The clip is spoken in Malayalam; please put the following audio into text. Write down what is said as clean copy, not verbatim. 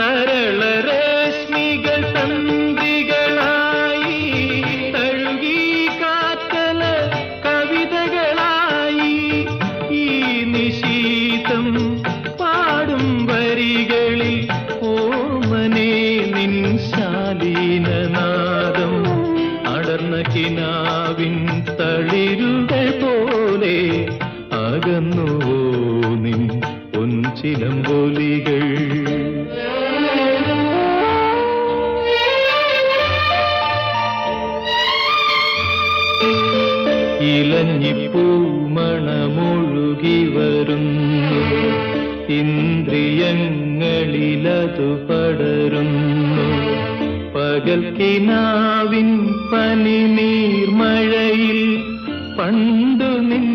തരളരശ്മികൾ തന്ത്രികളായി തഴുകി കാറ്റല കവിതകളായി ഈ നിശീതം പാടും വരികളിൽ ഓമനേ നിൻ ശാലീനനാദം അടർന്ന കിനാവിൻ തളിരുകൾ പോലെ അകന്നുവോ നിൻ പൊൻചിലമ്പൊലികൾ. ഇലഞ്ഞിപ്പൂമണമൊഴുകി വരുന്നു ഇന്ദ്രിയങ്ങളിലതു പടരുന്നു പകൽ കിനാവിൻ പനിനീർമഴയിൽ പണ്ടു നിൻ